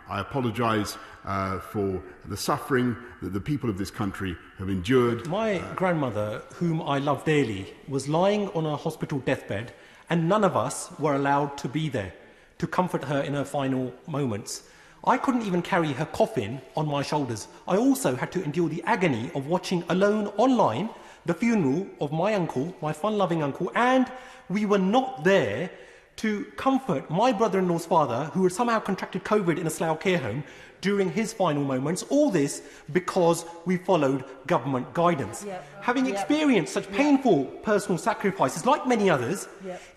I apologise for the suffering that the people of this country have endured. My grandmother, whom I love dearly, was lying on a hospital deathbed, and none of us were allowed to be there to comfort her in her final moments. I couldn't even carry her coffin on my shoulders. I also had to endure the agony of watching alone online the funeral of my uncle, my fun-loving uncle, and we were not there to comfort my brother-in-law's father, who had somehow contracted COVID in a Slough care home during his final moments. All this because we followed government guidance. Having experienced such painful personal sacrifices, like many others,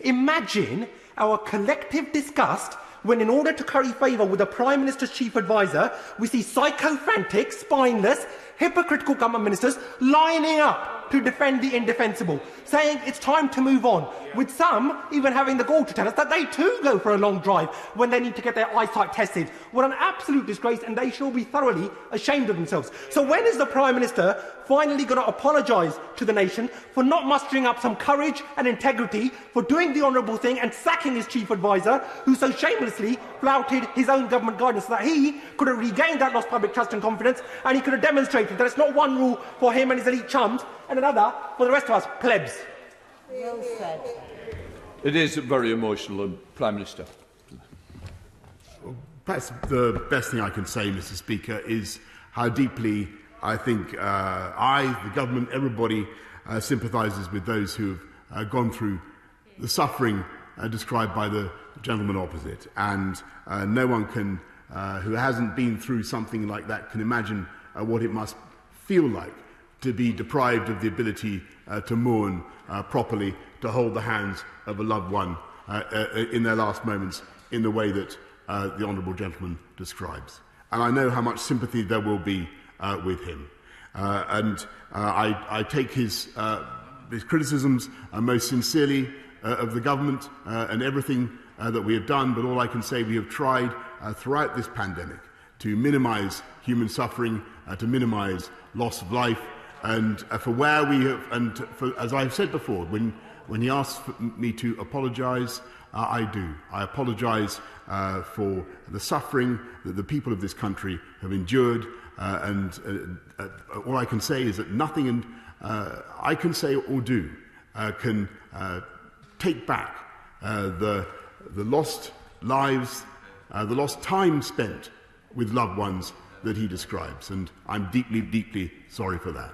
imagine our collective disgust when, in order to curry favour with the Prime Minister's chief advisor, we see psychophantic, spineless, hypocritical government ministers lining up to defend the indefensible, saying it's time to move on, with some even having the gall to tell us that they too go for a long drive when they need to get their eyesight tested. What an absolute disgrace, and they shall be thoroughly ashamed of themselves. So when is the Prime Minister finally going to apologise to the nation for not mustering up some courage and integrity, for doing the honourable thing and sacking his chief advisor, who so shamelessly flouted his own government guidance, so that he could have regained that lost public trust and confidence, and he could have demonstrated that it's not one rule for him and his elite chums and another for the rest of us plebs? Well said. It is very emotional, Prime Minister. Perhaps the best thing I can say, Mr. Speaker, is how deeply I think the government, everybody sympathises with those who have gone through the suffering described by the gentleman opposite. And no one can, who hasn't been through something like that, can imagine what it must feel like to be deprived of the ability to mourn properly, to hold the hands of a loved one in their last moments in the way that the honourable gentleman describes. And I know how much sympathy there will be with him. I take his criticisms most sincerely of the government and everything that we have done, but all I can say, we have tried throughout this pandemic to minimise human suffering, to minimise loss of life, and for where we have, and for, as I've said before, when he asks me to apologise, I do. I apologise for the suffering that the people of this country have endured, and all I can say is that nothing I can say or do can take back the lost lives, the lost time spent with loved ones that he describes, and I'm deeply, deeply sorry for that.